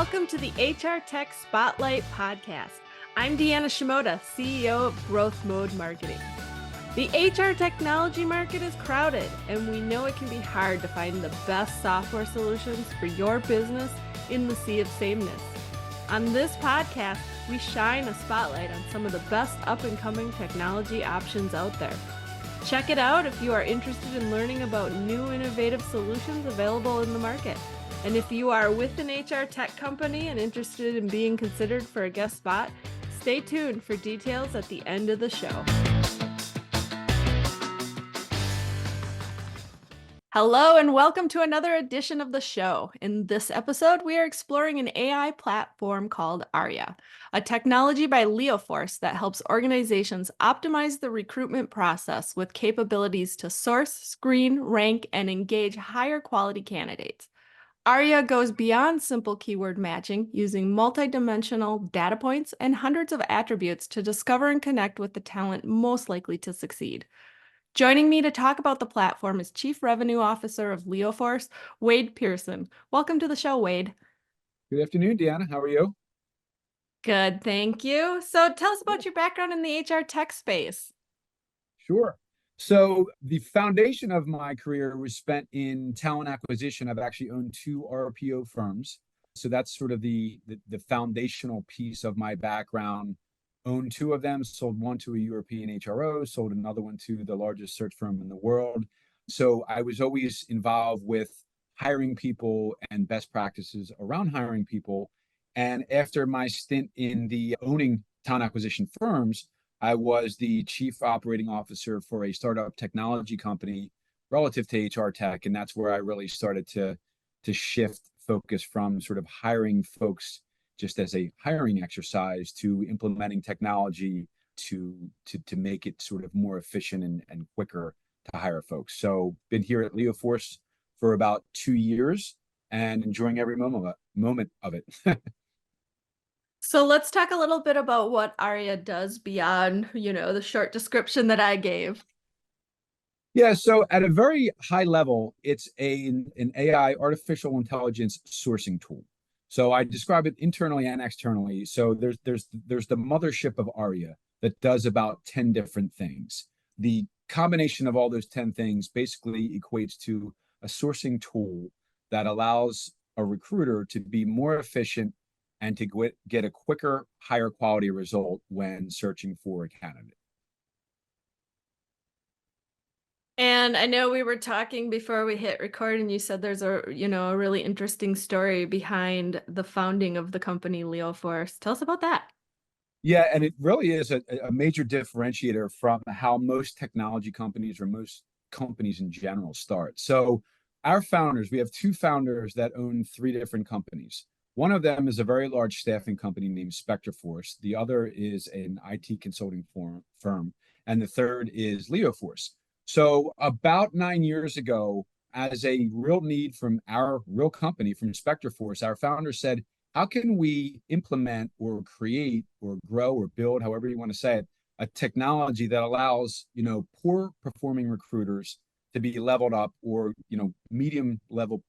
Welcome to the HR Tech Spotlight Podcast. I'm Deanna Shimoda, CEO of Growth Mode Marketing. The HR technology market is crowded, and we know it can be hard to find the best software solutions for your business in the sea of sameness. On this podcast, we shine a spotlight on some of the best up-and-coming technology options out there. Check it out if you are interested in learning about new innovative solutions available in the market. And if you are with an HR tech company and interested in being considered for a guest spot, stay tuned for details at the end of the show. Hello and welcome to another edition of the show. In this episode, we are exploring an AI platform called Arya, a technology by Leoforce that helps organizations optimize the recruitment process with capabilities to source, screen, rank, and engage higher quality candidates. Arya goes beyond simple keyword matching, using multidimensional data points and hundreds of attributes to discover and connect with the talent most likely to succeed. Joining me to talk about the platform is Chief Revenue Officer of Leoforce, Wade Pierson. Welcome to the show, Wade. Good afternoon, Deanna. How are you? Good, thank you. So tell us about your background in the HR tech space. Sure. So the foundation of my career was spent in talent acquisition. I've actually owned two RPO firms. So that's sort of the foundational piece of my background. Owned two of them, sold one to a European HRO, sold another one to the largest search firm in the world. So I was always involved with hiring people and best practices around hiring people. And after my stint in the owning talent acquisition firms, I was the chief operating officer for a startup technology company relative to HR tech. And that's where I really started to shift focus from sort of hiring folks just as a hiring exercise to implementing technology to make it sort of more efficient and quicker to hire folks. So been here at Leoforce for about 2 years and enjoying every moment of it. So let's talk a little bit about what Arya does beyond, the short description that I gave. Yeah, so at a very high level, it's an AI, artificial intelligence sourcing tool. So I describe it internally and externally. So there's the mothership of Arya that does about 10 different things. The combination of all those 10 things basically equates to a sourcing tool that allows a recruiter to be more efficient and to get a quicker, higher quality result when searching for a candidate. And I know we were talking before we hit record, and you said there's a really interesting story behind the founding of the company Leoforce. Tell us about that. Yeah, and it really is a major differentiator from how most technology companies or most companies in general start. So our founders, we have two founders that own three different companies. One of them is a very large staffing company named Spectraforce. The other is an IT consulting firm. And the third is Leoforce. So about 9 years ago, as a real need from our real company, from Spectraforce, our founders said, how can we implement or create or grow or build, however you want to say it, a technology that allows, poor performing recruiters to be leveled up, or, medium level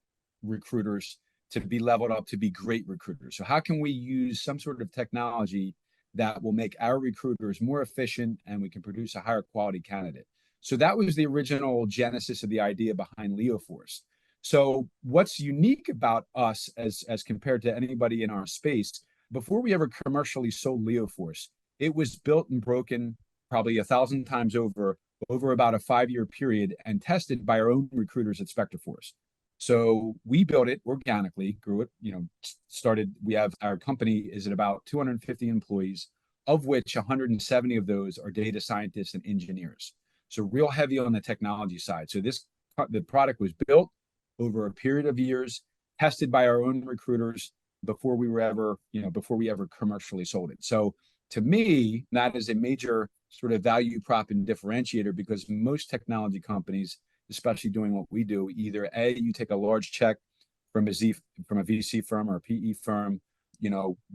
recruiters to be leveled up to be great recruiters. So how can we use some sort of technology that will make our recruiters more efficient and we can produce a higher quality candidate? So that was the original genesis of the idea behind Leoforce. So what's unique about us as compared to anybody in our space, before we ever commercially sold Leoforce, it was built and broken probably 1,000 times over about a 5-year period and tested by our own recruiters at Spectraforce. So we built it organically, grew it, we have, our company is at about 250 employees, of which 170 of those are data scientists and engineers. So real heavy on the technology side. So the product was built over a period of years, tested by our own recruiters before we ever commercially sold it. So to me, that is a major sort of value prop and differentiator, because most technology companies, especially doing what we do, either A, you take a large check from a VC firm or a PE firm,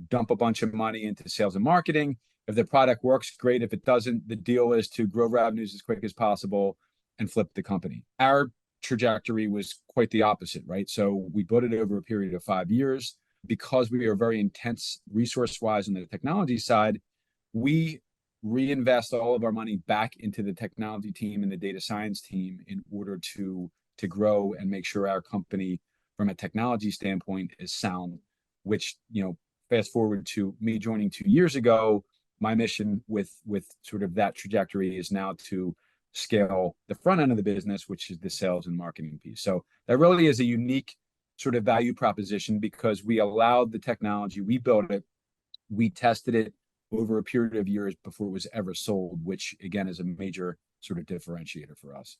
dump a bunch of money into sales and marketing. If the product works, great. If it doesn't, the deal is to grow revenues as quick as possible and flip the company. Our trajectory was quite the opposite, right? So we built it over a period of 5 years. because we are very intense resource-wise on the technology side, we reinvest all of our money back into the technology team and the data science team in order to grow and make sure our company from a technology standpoint is sound, which, fast forward to me joining 2 years ago, my mission with sort of that trajectory is now to scale the front end of the business, which is the sales and marketing piece. So that really is a unique sort of value proposition because we allowed the technology, we built it, we tested it over a period of years before it was ever sold, which again is a major sort of differentiator for us.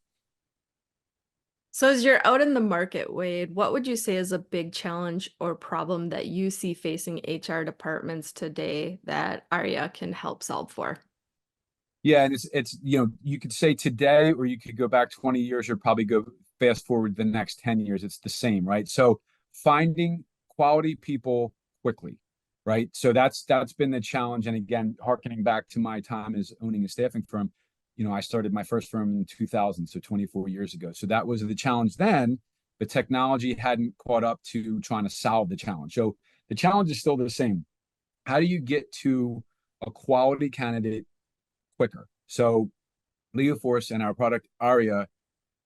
So as you're out in the market, Wade, what would you say is a big challenge or problem that you see facing HR departments today that Arya can help solve for? Yeah, and it's you could say today, or you could go back 20 years, or probably go fast forward the next 10 years. It's the same, right? So finding quality people quickly, right? So that's been the challenge. And again, harkening back to my time as owning a staffing firm, I started my first firm in 2000, so 24 years ago. So that was the challenge then. The technology hadn't caught up to trying to solve the challenge. So the challenge is still the same. How do you get to a quality candidate quicker? So Leoforce and our product Arya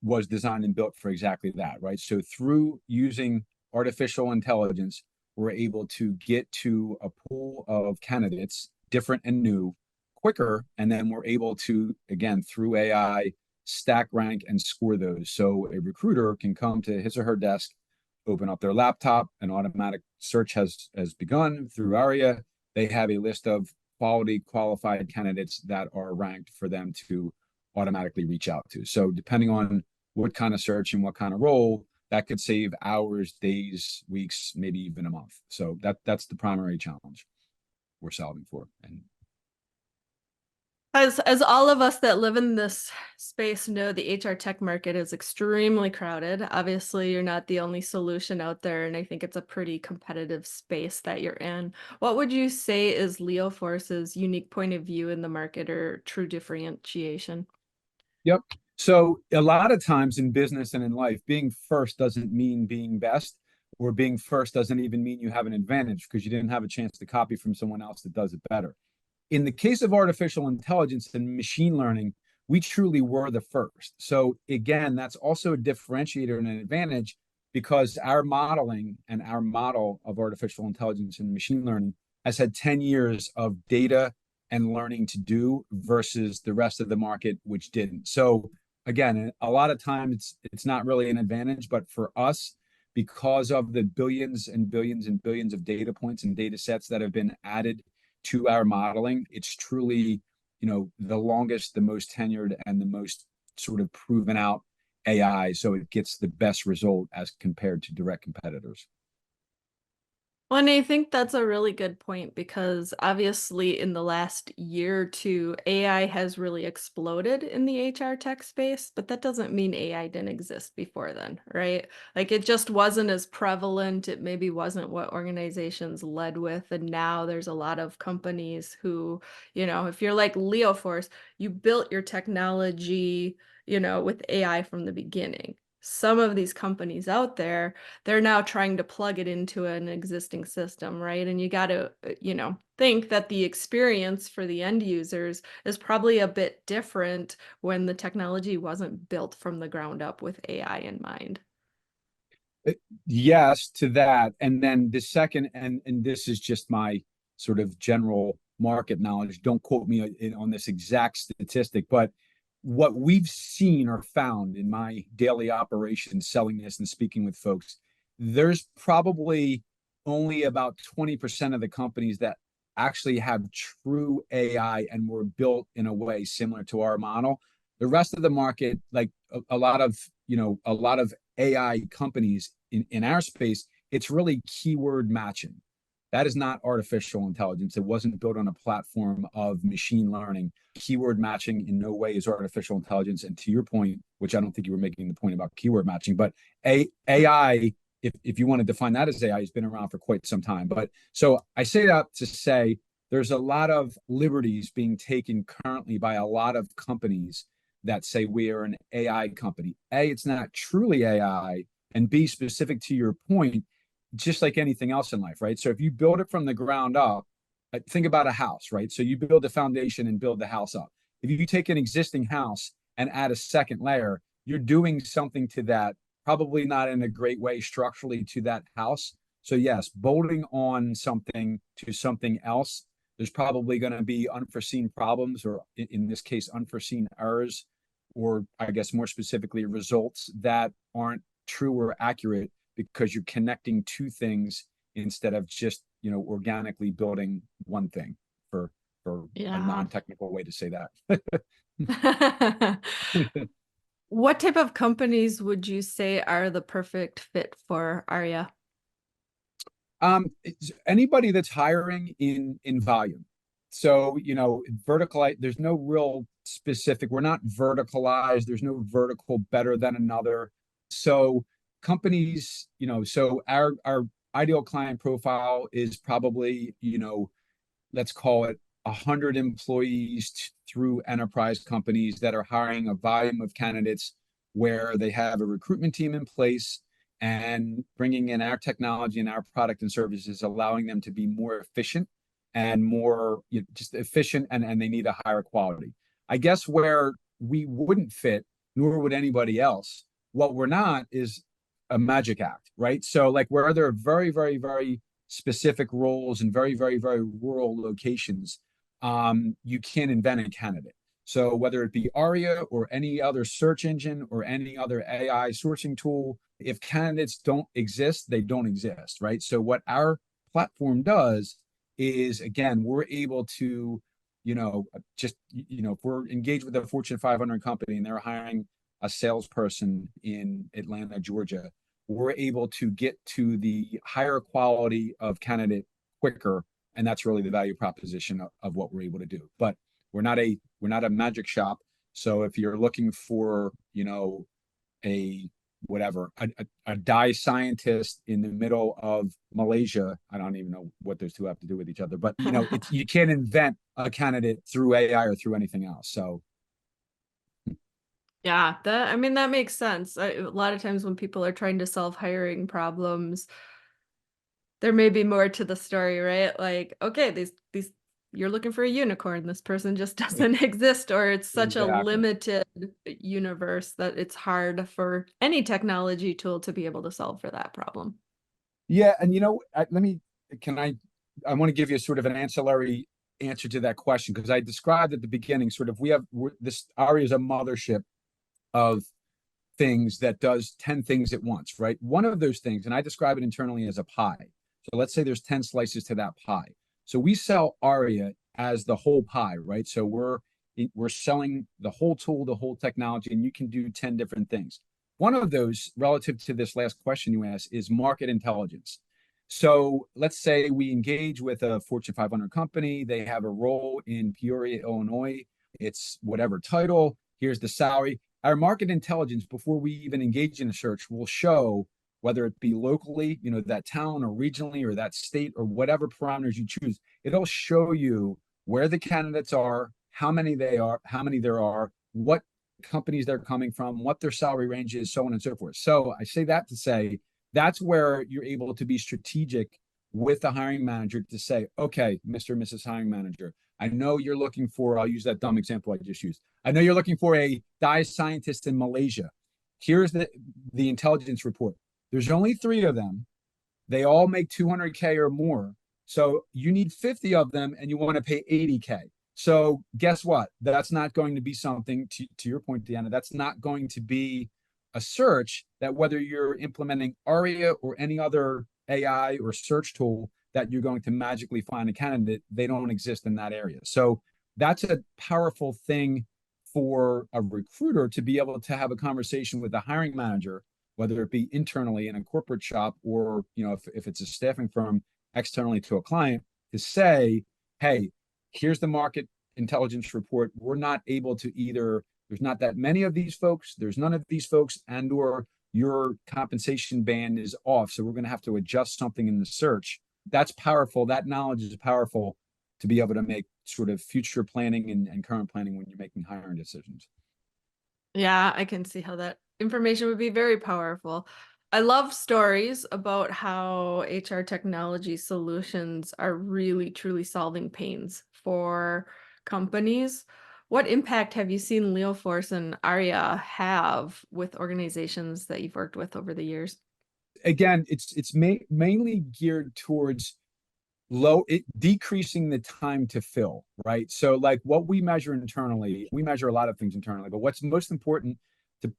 was designed and built for exactly that, right? So through using artificial intelligence, we're able to get to a pool of candidates, different and new, quicker, and then we're able to, again, through AI, stack rank and score those. So a recruiter can come to his or her desk, open up their laptop, an automatic search has begun through Arya. They have a list of quality qualified candidates that are ranked for them to automatically reach out to. So depending on what kind of search and what kind of role, that could save hours, days, weeks, maybe even a month. So that's the primary challenge we're solving for. And As all of us that live in this space know, the HR tech market is extremely crowded. Obviously, you're not the only solution out there, and I think it's a pretty competitive space that you're in. What would you say is Leoforce's unique point of view in the market or true differentiation? yep. So a lot of times in business and in life, being first doesn't mean being best, or being first doesn't even mean you have an advantage because you didn't have a chance to copy from someone else that does it better. In the case of artificial intelligence and machine learning, we truly were the first. So again, that's also a differentiator and an advantage because our modeling and our model of artificial intelligence and machine learning has had 10 years of data and learning to do versus the rest of the market, which didn't. So again, a lot of times it's not really an advantage, but for us, because of the billions and billions and billions of data points and data sets that have been added to our modeling, it's truly, the longest, the most tenured, and the most sort of proven out AI. So it gets the best result as compared to direct competitors. Well, and I think that's a really good point because obviously in the last year or two, AI has really exploded in the HR tech space, but that doesn't mean AI didn't exist before then, right? Like it just wasn't as prevalent. It maybe wasn't what organizations led with. And now there's a lot of companies who, if you're like Leoforce, you built your technology, with AI from the beginning. Some of these companies out there, they're now trying to plug it into an existing system, right? And you got to, think that the experience for the end users is probably a bit different when the technology wasn't built from the ground up with AI in mind. Yes to that. And then the second, and this is just my sort of general market knowledge. Don't quote me on this exact statistic, but what we've seen or found in my daily operations selling this and speaking with folks, there's probably only about 20% of the companies that actually have true AI and were built in a way similar to our model. The rest of the market, like a lot of AI companies in our space, it's really keyword matching. That is not artificial intelligence. It wasn't built on a platform of machine learning. Keyword matching in no way is artificial intelligence. And to your point, which I don't think you were making the point about keyword matching, but AI, if you want to define that as AI, has been around for quite some time. But so I say that to say there's a lot of liberties being taken currently by a lot of companies that say we are an AI company. A, it's not truly AI. And B, specific to your point, just like anything else in life, right? So if you build it from the ground up, think about a house, right? So you build the foundation and build the house up. If you take an existing house and add a second layer, you're doing something to that, probably not in a great way structurally to that house. So yes, bolting on something to something else, there's probably going to be unforeseen problems, or in this case, unforeseen errors, or I guess more specifically, results that aren't true or accurate because you're connecting two things instead of just, organically building one thing, for a Yeah. non-technical way to say that. What type of companies would you say are the perfect fit for Arya? Anybody that's hiring in volume. So, vertical, there's no real specific, we're not verticalized. There's no vertical better than another. So companies, so our ideal client profile is probably, let's call it 100 employees through enterprise companies that are hiring a volume of candidates where they have a recruitment team in place, and bringing in our technology and our product and services, allowing them to be more efficient and more, just efficient, and they need a higher quality. I guess where we wouldn't fit, nor would anybody else, what we're not is a magic act, right? So like where there are very, very, very specific roles in very, very, very rural locations, you can't invent a candidate. So whether it be Arya or any other search engine or any other AI sourcing tool, if candidates don't exist, they don't exist, right? So what our platform does is, again, we're able to, if we're engaged with a Fortune 500 company and they're hiring a salesperson in Atlanta, Georgia, we're able to get to the higher quality of candidate quicker. And that's really the value proposition of what we're able to do. But we're not a magic shop. So if you're looking for, a whatever, a dye scientist in the middle of Malaysia, I don't even know what those two have to do with each other, but you can't invent a candidate through AI or through anything else. So Yeah, that makes sense. A lot of times when people are trying to solve hiring problems, there may be more to the story, right? Like, okay, these you're looking for a unicorn. This person just doesn't exist, or it's such a exactly. limited universe that it's hard for any technology tool to be able to solve for that problem. Yeah, and I want to give you sort of an ancillary answer to that question, because I described at the beginning sort of this Arya is a mothership of things that does 10 things at once, right? One of those things, and I describe it internally as a pie. So let's say there's 10 slices to that pie. So we sell Arya as the whole pie, right? So we're selling the whole tool, the whole technology, and you can do 10 different things. One of those, relative to this last question you asked, is market intelligence. So let's say we engage with a Fortune 500 company. They have a role in Peoria, Illinois. It's whatever title. Here's the salary. Our market intelligence, before we even engage in a search, will show whether it be locally, that town, or regionally, or that state, or whatever parameters you choose. It'll show you where the candidates are, how many there are, what companies they're coming from, what their salary range is, so on and so forth. So I say that to say that's where you're able to be strategic with the hiring manager to say, okay, Mr. and Mrs. Hiring Manager, I know you're looking for, I'll use that dumb example I just used. I know you're looking for a dye scientist in Malaysia. Here's the intelligence report. There's only 3 of them. They all make 200K or more. So you need 50 of them and you want to pay 80K. So guess what? That's not going to be something, to your point, Deanna, that's not going to be a search that, whether you're implementing Arya or any other AI or search tool, that you're going to magically find a candidate. They don't exist in that area. So that's a powerful thing for a recruiter to be able to have a conversation with the hiring manager, whether it be internally in a corporate shop, or if it's a staffing firm externally to a client, to say, hey, here's the market intelligence report. We're not able to either, there's not that many of these folks, there's none of these folks, and or your compensation band is off, so we're going to have to adjust something in the search. That's powerful. That knowledge is powerful to be able to make sort of future planning and current planning when you're making hiring decisions. Yeah, I can see how that information would be very powerful. I love stories about how HR technology solutions are really truly solving pains for companies. What impact have you seen Leoforce and Arya have with organizations that you've worked with over the years? Again, it's mainly geared towards decreasing the time to fill, right? So like what we measure internally, we measure a lot of things internally, but what's most important, to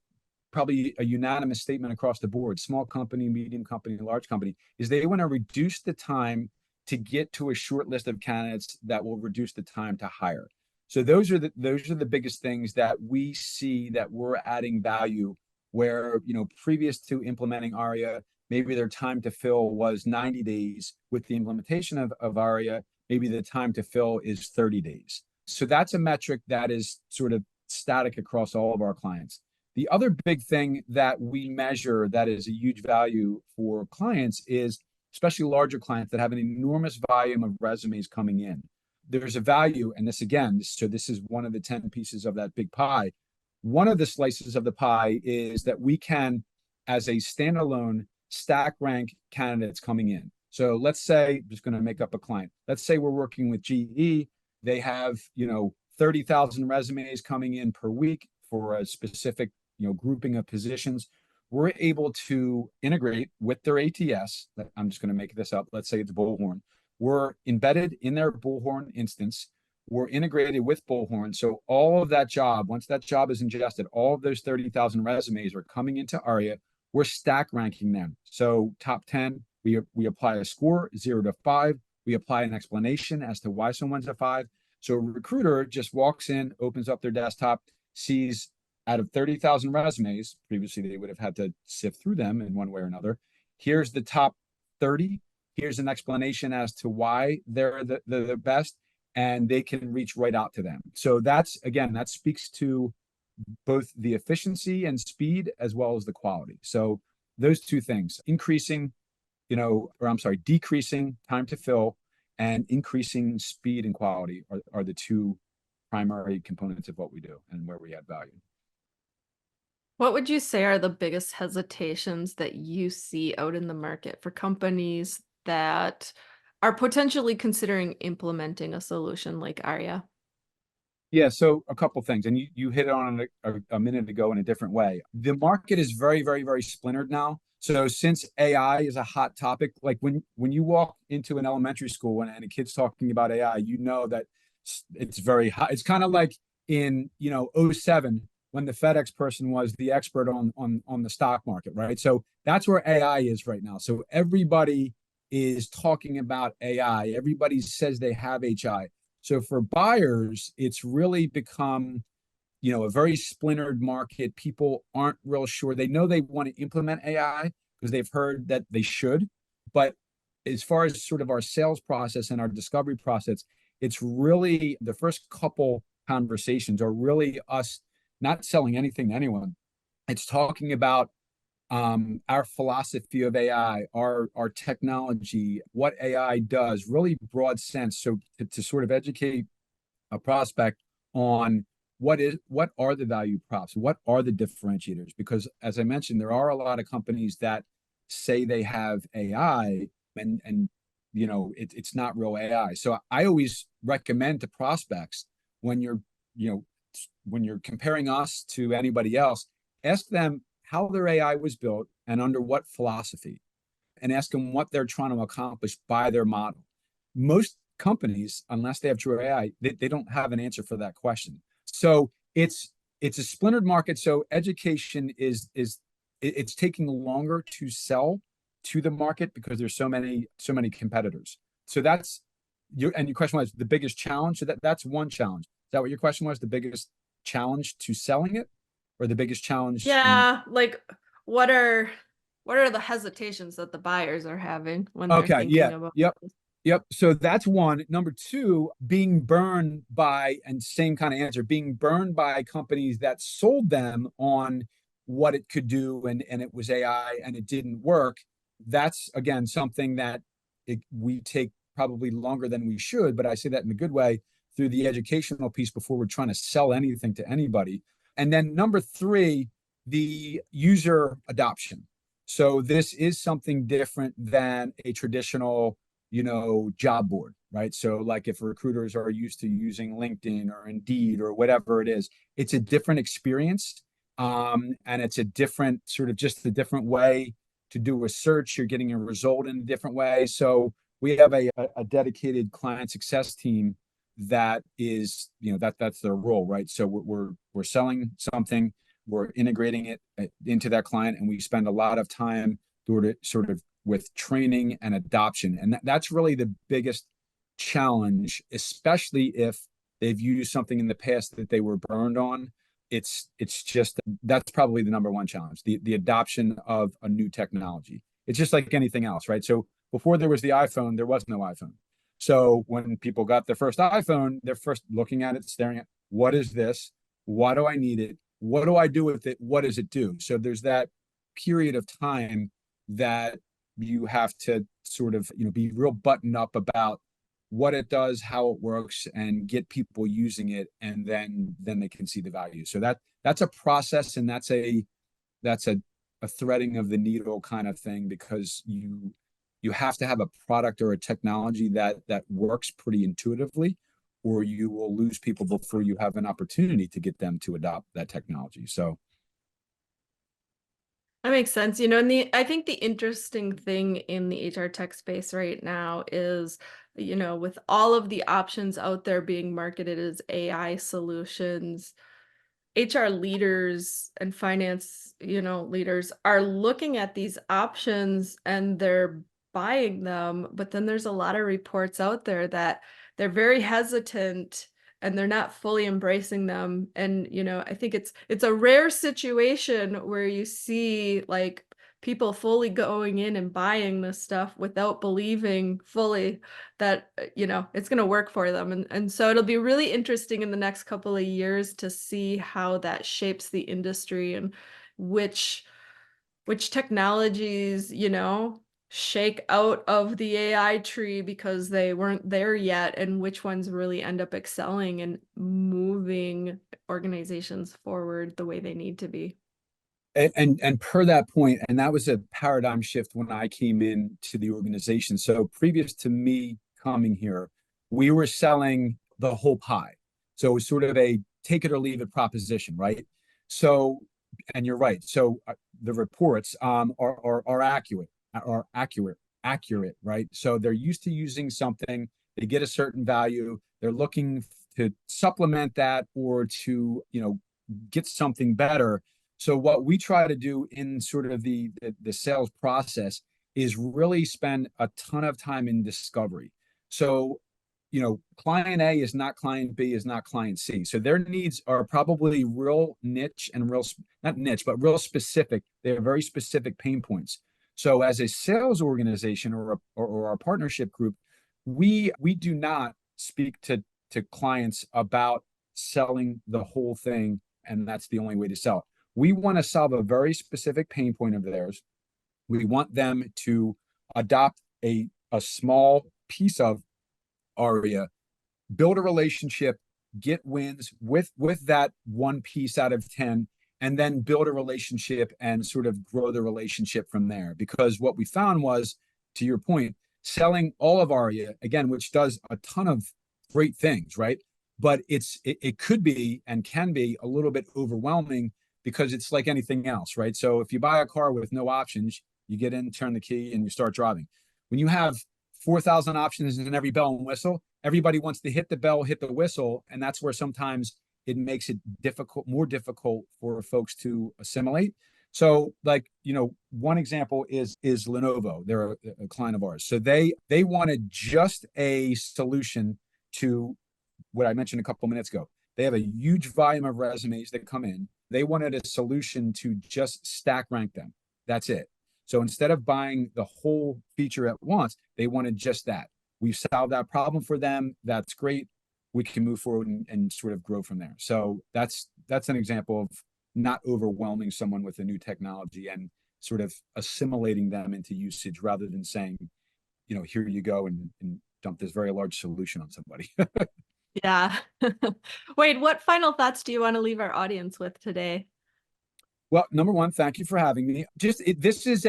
probably a unanimous statement across the board, small company, medium company, large company, is they want to reduce the time to get to a short list of candidates that will reduce the time to hire. So those are the biggest things that we see that we're adding value, where, previous to implementing Arya, maybe their time to fill was 90 days. With the implementation of Arya, maybe the time to fill is 30 days. So that's a metric that is sort of static across all of our clients. The other big thing that we measure that is a huge value for clients is, especially larger clients that have an enormous volume of resumes coming in. There's a value, and this again, so this is one of the 10 pieces of that big pie. One of the slices of the pie is that we can, as a standalone, stack rank candidates coming in. So let's say, I'm just going to make up a client. Let's say we're working with GE. They have, 30,000 resumes coming in per week for a specific, grouping of positions. We're able to integrate with their ATS. I'm just going to make this up. Let's say it's Bullhorn. We're embedded in their Bullhorn instance. We're integrated with Bullhorn. So all of that job, once that job is ingested, all of those 30,000 resumes are coming into Arya. We're stack ranking them. So top 10, we apply a score, 0 to 5. We apply an explanation as to why someone's a 5. So a recruiter just walks in, opens up their desktop, sees out of 30,000 resumes, previously they would have had to sift through them in one way or another. Here's the top 30. Here's an explanation as to why they're the best, and they can reach right out to them. So that speaks to both the efficiency and speed as well as the quality. So those two things, decreasing time to fill and increasing speed and quality are the two primary components of what we do and where we add value. What would you say are the biggest hesitations that you see out in the market for companies that are potentially considering implementing a solution like Arya? Yeah, so a couple things, and you hit it on a minute ago in a different way. The market is very, very, very splintered now. So since AI is a hot topic, like when you walk into an elementary school and a kid's talking about AI, that it's very hot. It's kind of like in '07 when the FedEx person was the expert on the stock market, right? So that's where AI is right now. So everybody is talking about AI. Everybody says they have HI. So for buyers, it's really become, a very splintered market. People aren't real sure. They know they want to implement AI because they've heard that they should. But as far as sort of our sales process and our discovery process, it's really the first couple conversations are really us not selling anything to anyone. It's talking about our philosophy of AI, our technology, what AI does, really broad sense. So to sort of educate a prospect on what are the value props, what are the differentiators? Because as I mentioned, there are a lot of companies that say they have AI and it's not real AI. So I always recommend to prospects when you're comparing us to anybody else, ask them how their AI was built and under what philosophy, and ask them what they're trying to accomplish by their model. Most companies, unless they have true AI, they don't have an answer for that question. So it's a splintered market. So education it's taking longer to sell to the market because there's so many competitors. So that's your question was the biggest challenge. So that's one challenge. Is that what your question was? The biggest challenge to selling it, or the biggest challenge? Yeah, like what are the hesitations that the buyers are having when they're Okay, thinking yeah, about yep. this? Yep. So that's one. Number two, being burned by, and same kind of answer, being burned by companies that sold them on what it could do and it was AI and it didn't work. That's, again, something that we take probably longer than we should, but I say that in a good way through the educational piece before we're trying to sell anything to anybody. And then number three, the user adoption. So this is something different than a traditional, job board, right? So like if recruiters are used to using LinkedIn or Indeed or whatever it is, it's a different experience. And it's a different sort of just a different way to do a search. You're getting a result in a different way. So we have a dedicated client success team that is, that's their role, right? So we're selling something, we're integrating it into that client, and we spend a lot of time sort of with training and adoption. And that's really the biggest challenge, especially if they've used something in the past that they were burned on. It's just that's probably the number one challenge, the adoption of a new technology. It's just like anything else, right? So before there was the iPhone, there was no iPhone. So when people got their first iPhone, they're first looking at it, staring at, what is this? Why do I need it? What do I do with it? What does it do? So there's that period of time that you have to sort of, be real buttoned up about what it does, how it works, and get people using it, and then they can see the value. So that's a process, and that's a threading of the needle kind of thing, because you have to have a product or a technology that works pretty intuitively, or you will lose people before you have an opportunity to get them to adopt that technology. So That makes sense. And I think the interesting thing in the HR tech space right now is, with all of the options out there being marketed as AI solutions, HR leaders and finance, leaders are looking at these options and they're buying them, but then there's a lot of reports out there that they're very hesitant and they're not fully embracing them. And, I think it's a rare situation where you see like people fully going in and buying this stuff without believing fully that it's going to work for them, and so it'll be really interesting in the next couple of years to see how that shapes the industry and which technologies shake out of the AI tree because they weren't there yet, and which ones really end up excelling and moving organizations forward the way they need to be. and per that point, and that was a paradigm shift when I came in to the organization. So previous to me coming here, we were selling the whole pie. So it was sort of a take it or leave it proposition, right? So, and you're right. So the reports are accurate, right? So they're used to using something, they get a certain value, they're looking to supplement that or to, get something better. So what we try to do in sort of the sales process is really spend a ton of time in discovery. So, client A is not client B is not client C. So their needs are probably real niche and real, not niche, but real specific. They have very specific pain points. So as a sales organization or our partnership group, we do not speak to clients about selling the whole thing, and that's the only way to sell it. We want to solve a very specific pain point of theirs. We want them to adopt a small piece of Arya, build a relationship, get wins with that one piece out of 10, and then build a relationship and sort of grow the relationship from there. Because what we found was, to your point, selling all of Arya, again, which does a ton of great things, right? But it could be and can be a little bit overwhelming, because it's like anything else, right? So if you buy a car with no options, you get in, turn the key, and you start driving. When you have 4,000 options in every bell and whistle, everybody wants to hit the bell, hit the whistle, and that's where sometimes it makes it more difficult for folks to assimilate. So, like, one example is Lenovo. They're a client of ours. So they wanted just a solution to what I mentioned a couple minutes ago. They have a huge volume of resumes that come in. They wanted a solution to just stack rank them. That's it. So instead of buying the whole feature at once, they wanted just that. We've solved that problem for them. That's great. We can move forward and sort of grow from there. So that's an example of not overwhelming someone with a new technology and sort of assimilating them into usage, rather than saying, here you go, and dump this very large solution on somebody. Yeah. Wade, what final thoughts do you want to leave our audience with today? Well, number one, thank you for having me. This is this is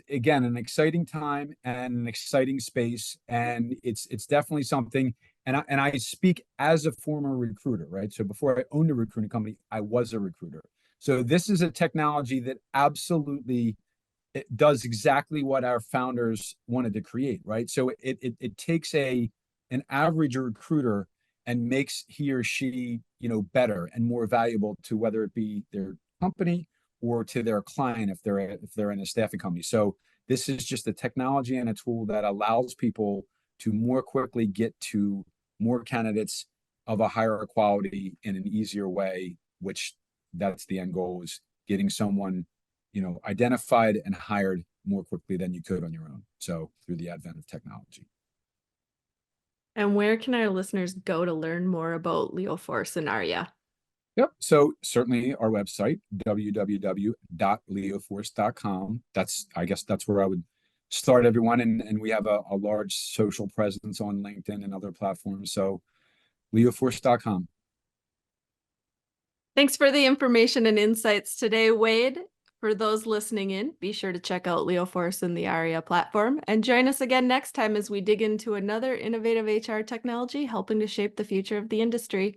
again an exciting time and an exciting space, and it's definitely something. And I speak as a former recruiter, right? So before I owned a recruiting company, I was a recruiter. So this is a technology that absolutely it does exactly what our founders wanted to create, right? So it takes an average recruiter and makes he or she, better and more valuable to whether it be their company or to their client if they're in a staffing company. So this is just a technology and a tool that allows people to more quickly get to more candidates of a higher quality in an easier way, which that's the end goal is getting someone, identified and hired more quickly than you could on your own. So through the advent of technology. And where can our listeners go to learn more about Leoforce and Arya? Yep. So certainly our website, www.leoforce.com. I guess that's where I would start everyone. And we have a large social presence on LinkedIn and other platforms. So leoforce.com. Thanks for the information and insights today, Wade. For those listening in, be sure to check out Leoforce and the Arya platform and join us again next time as we dig into another innovative HR technology helping to shape the future of the industry.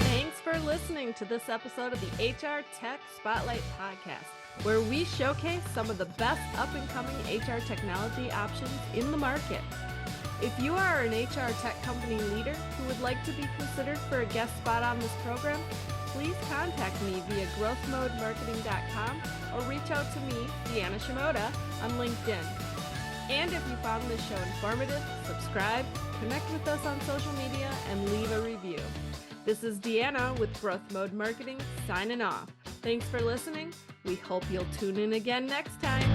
Thanks for listening to this episode of the HR Tech Spotlight Podcast, where we showcase some of the best up-and-coming HR technology options in the market. If you are an HR tech company leader who would like to be considered for a guest spot on this program, please contact me via growthmodemarketing.com or reach out to me, Deanna Shimoda, on LinkedIn. And if you found this show informative, subscribe, connect with us on social media, and leave a review. This is Deanna with Growth Mode Marketing signing off. Thanks for listening. We hope you'll tune in again next time.